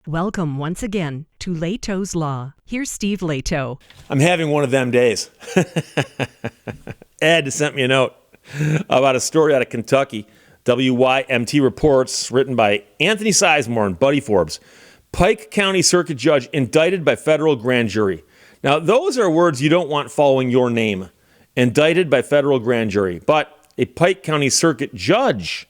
Welcome once again to Lehto's Law. Here's Steve Lehto. I'm having one of them days. Ed sent me a note about a story out of Kentucky. WYMT reports, written by Anthony Sizemore and Buddy Forbes. Pike County Circuit Judge indicted by federal grand jury. Now, those are words you don't want following your name. Indicted by federal grand jury. But a Pike County Circuit Judge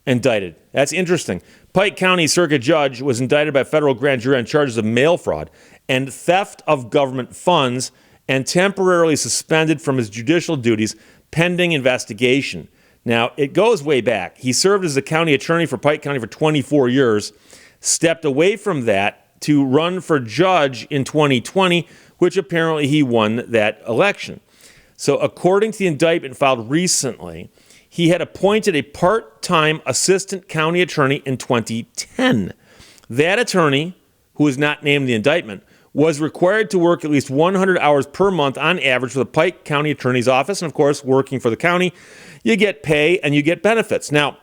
indicted. That's interesting. Pike County Circuit Judge was indicted by federal grand jury on charges of mail fraud and theft of government funds and temporarily suspended from his judicial duties pending investigation. Now, it goes way back. He served as the county attorney for Pike County for 24 years, stepped away from that to run for judge in 2020, which apparently he won that election. So according to the indictment filed recently, he had appointed a part-time assistant county attorney in 2010. That attorney, who is not named in the indictment, was required to work at least 100 hours per month on average for the Pike County Attorney's Office. And of course, working for the county, you get pay and you get benefits. Now,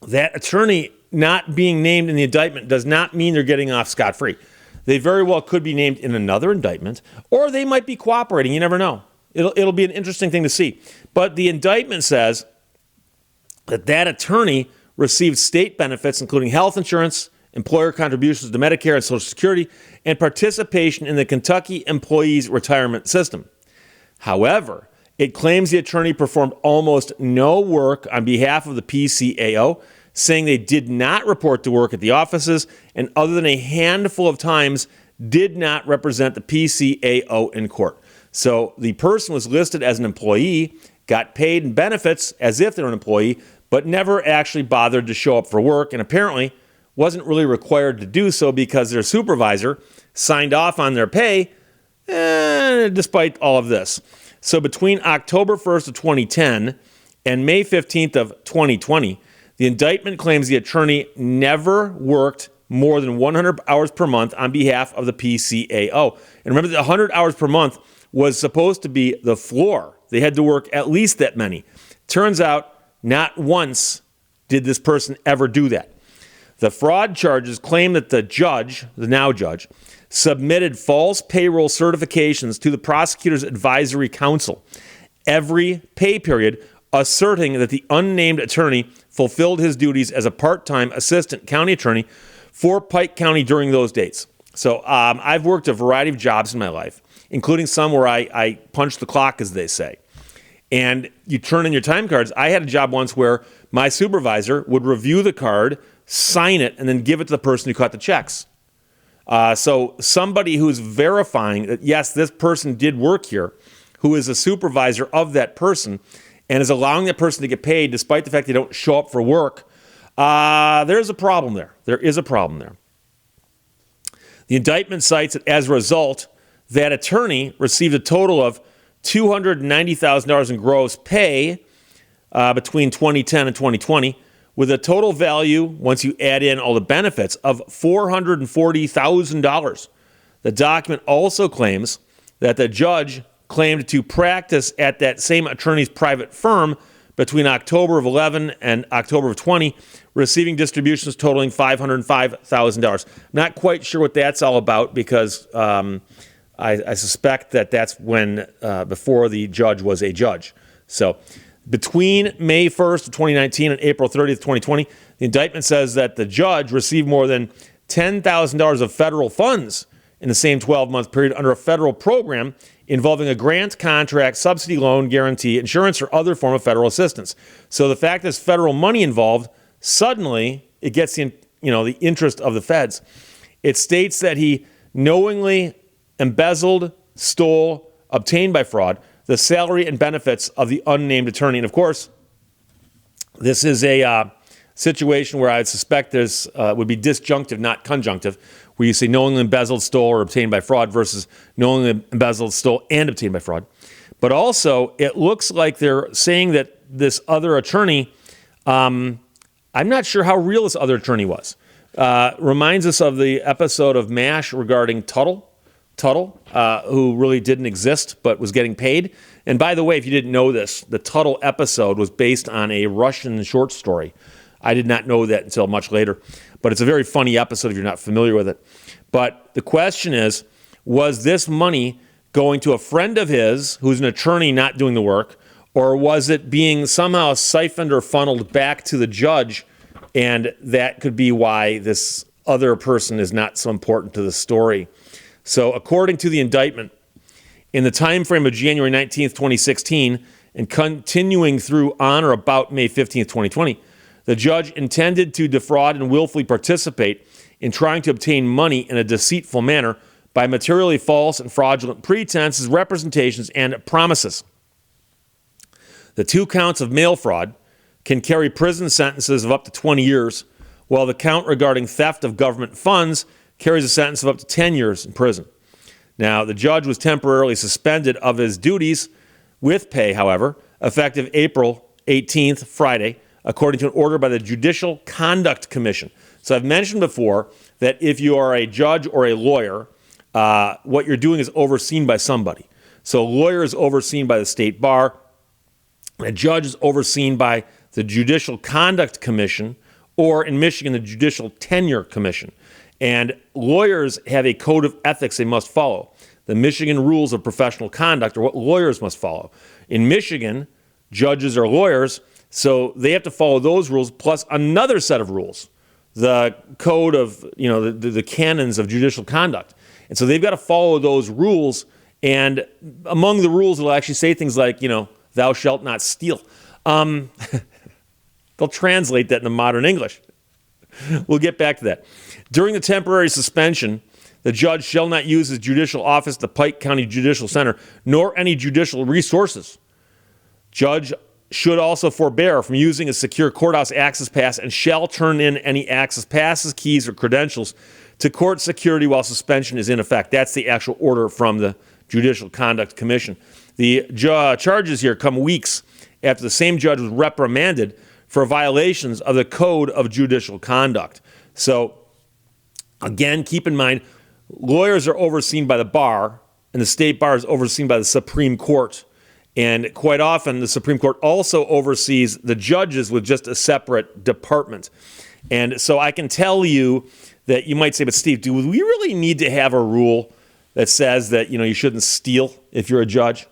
that attorney not being named in the indictment does not mean they're getting off scot-free. They very well could be named in another indictment, or they might be cooperating. You never know. It'll be an interesting thing to see. But the indictment says that attorney received state benefits, including health insurance, employer contributions to Medicare and Social Security, and participation in the Kentucky Employees Retirement System. However, it claims the attorney performed almost no work on behalf of the PCAO, saying they did not report to work at the offices, and other than a handful of times, did not represent the PCAO in court. So the person was listed as an employee, got paid in benefits as if they're an employee, but never actually bothered to show up for work, and apparently wasn't really required to do so because their supervisor signed off on their pay, despite all of this. So between October 1st of 2010 and May 15th of 2020, the indictment claims the attorney never worked more than 100 hours per month on behalf of the PCAO. And remember, the 100 hours per month was supposed to be the floor. They had to work at least that many. Turns out, not once did this person ever do that. The fraud charges claim that the judge, the now judge, submitted false payroll certifications to the prosecutor's advisory council every pay period, asserting that the unnamed attorney fulfilled his duties as a part-time assistant county attorney for Pike County during those dates. So I've worked a variety of jobs in my life, including some where I punch the clock, as they say. And you turn in your time cards. I had a job once where my supervisor would review the card, sign it, and then give it to the person who cut the checks. So somebody who's verifying that, yes, this person did work here, who is a supervisor of that person, and is allowing that person to get paid despite the fact they don't show up for work, there's a problem there. There is a problem there. The indictment cites that as a result, that attorney received a total of $290,000 in gross pay between 2010 and 2020, with a total value, once you add in all the benefits, of $440,000. The document also claims that the judge claimed to practice at that same attorney's private firm between October of 11 and October of 20, receiving distributions totaling $505,000. Not quite sure what that's all about because I suspect that that's when, before the judge was a judge. So between May 1st of 2019 and April 30th, 2020, the indictment says that the judge received more than $10,000 of federal funds in the same 12-month period under a federal program involving a grant, contract, subsidy, loan, guarantee, insurance, or other form of federal assistance. So the fact there's federal money involved, suddenly it gets the interest of the feds. It states that he knowingly embezzled, stole, obtained by fraud, the salary and benefits of the unnamed attorney. And of course, this is a situation where I would suspect there's would be disjunctive, not conjunctive, where you say knowingly embezzled, stole, or obtained by fraud versus knowingly embezzled, stole, and obtained by fraud. But also, it looks like they're saying that this other attorney, I'm not sure how real this other attorney was. Reminds us of the episode of MASH regarding Tuttle, who really didn't exist but was getting paid. And by the way, if you didn't know this, the Tuttle episode was based on a Russian short story. I did not know that until much later. but it's a very funny episode if you're not familiar with it. But the question is, was this money going to a friend of his who's an attorney not doing the work, or was it being somehow siphoned or funneled back to the judge, and that could be why this other person is not so important to the story? So according to the indictment, in the time frame of January 19th, 2016, and continuing through on or about May 15th, 2020, the judge intended to defraud and willfully participate in trying to obtain money in a deceitful manner by materially false and fraudulent pretenses, representations, and promises. The 2 counts of mail fraud can carry prison sentences of up to 20 years, while the count regarding theft of government funds carries a sentence of up to 10 years in prison. Now, the judge was temporarily suspended of his duties with pay, however, effective April 18th, Friday, according to an order by the Judicial Conduct Commission. So I've mentioned before that if you are a judge or a lawyer, what you're doing is overseen by somebody. So a lawyer is overseen by the state bar. A judge is overseen by the Judicial Conduct Commission, or in Michigan, the Judicial Tenure Commission. And lawyers have a code of ethics they must follow. The Michigan rules of professional conduct are what lawyers must follow. In Michigan, judges are lawyers, so they have to follow those rules plus another set of rules, the code of, the canons of judicial conduct. And so they've got to follow those rules. And among the rules, it'll actually say things like, thou shalt not steal. They'll translate that into modern English. We'll get back to that. During the temporary suspension, the judge shall not use his judicial office, the Pike County Judicial Center, nor any judicial resources. Judge should also forbear from using a secure courthouse access pass and shall turn in any access passes, keys, or credentials to court security while suspension is in effect. That's the actual order from the Judicial Conduct Commission. The charges here come weeks after the same judge was reprimanded for violations of the Code of Judicial Conduct. So, again, keep in mind, lawyers are overseen by the bar, and the state bar is overseen by the Supreme Court. And quite often, the Supreme Court also oversees the judges with just a separate department. And so I can tell you that you might say, but Steve, do we really need to have a rule that says that, you shouldn't steal if you're a judge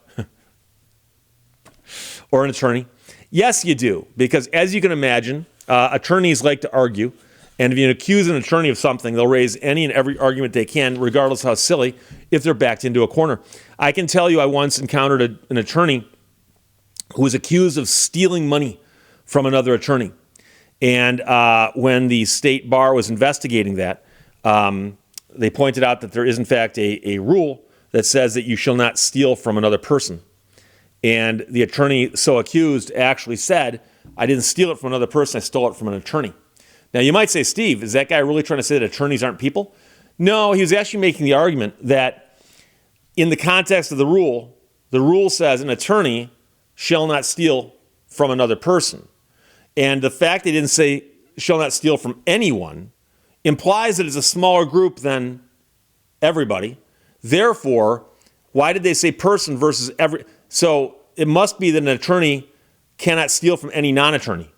or an attorney? Yes, you do, because as you can imagine, attorneys like to argue, and if you accuse an attorney of something, they'll raise any and every argument they can, regardless how silly, if they're backed into a corner. I can tell you I once encountered an attorney who was accused of stealing money from another attorney. And when the state bar was investigating that, they pointed out that there is, in fact, a rule that says that you shall not steal from another person. And the attorney so accused actually said, I didn't steal it from another person, I stole it from an attorney. Now, you might say, Steve, is that guy really trying to say that attorneys aren't people? No, he was actually making the argument that in the context of the rule says an attorney shall not steal from another person. And the fact they didn't say shall not steal from anyone implies that it's a smaller group than everybody. Therefore, why did they say person versus every? So it must be that an attorney cannot steal from any non-attorney.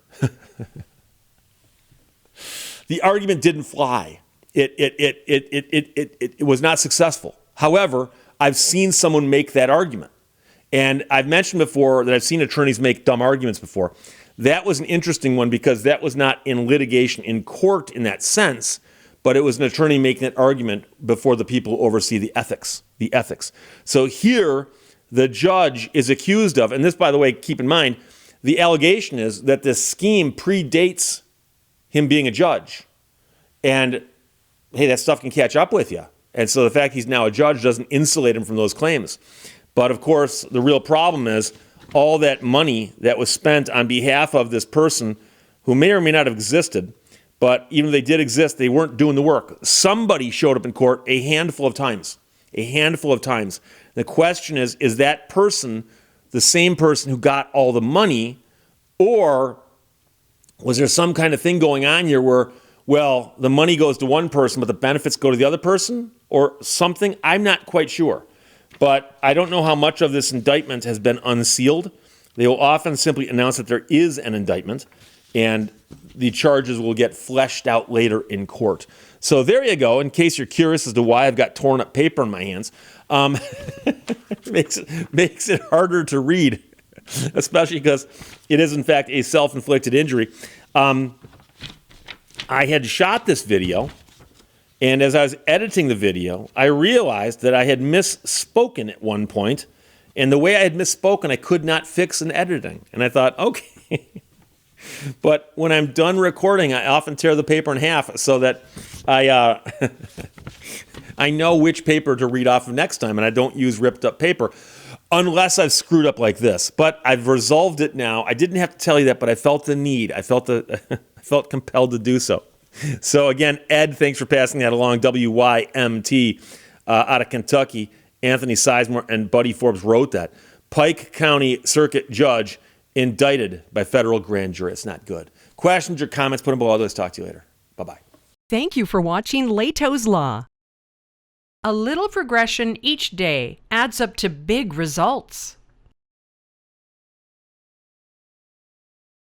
The argument didn't fly. It was not successful. However, I've seen someone make that argument. And I've mentioned before that I've seen attorneys make dumb arguments before. That was an interesting one because that was not in litigation in court in that sense, but it was an attorney making that argument before the people who oversee the ethics. So here, the judge is accused of, and this, by the way, keep in mind, the allegation is that this scheme predates him being a judge. And, hey, that stuff can catch up with you. And so the fact he's now a judge doesn't insulate him from those claims. But, of course, the real problem is all that money that was spent on behalf of this person who may or may not have existed, but even if they did exist, they weren't doing the work. Somebody showed up in court a handful of times. The question is that person the same person who got all the money, or was there some kind of thing going on here where, well, the money goes to one person, but the benefits go to the other person, or something? I'm not quite sure. But I don't know how much of this indictment has been unsealed. They will often simply announce that there is an indictment. and the charges will get fleshed out later in court. So there you go. In case you're curious as to why I've got torn up paper in my hands, makes it harder to read, especially because it is in fact a self-inflicted injury. I had shot this video, and as I was editing the video, I realized that I had misspoken at one point, and the way I had misspoken, I could not fix in editing. And I thought, okay. But when I'm done recording, I often tear the paper in half so that I I know which paper to read off of next time, and I don't use ripped up paper unless I've screwed up like this. But I've resolved it now. I didn't have to tell you that, but I felt the need. I felt compelled to do so. So again, Ed, thanks for passing that along. WYMT out of Kentucky. Anthony Sizemore and Buddy Forbes wrote that. Pike County Circuit Judge indicted by federal grand jury. It's not good. Questions or comments, put them below. Let's talk to you later. Bye-bye. Thank you for watching Lehto's Law. A little progression each day adds up to big results.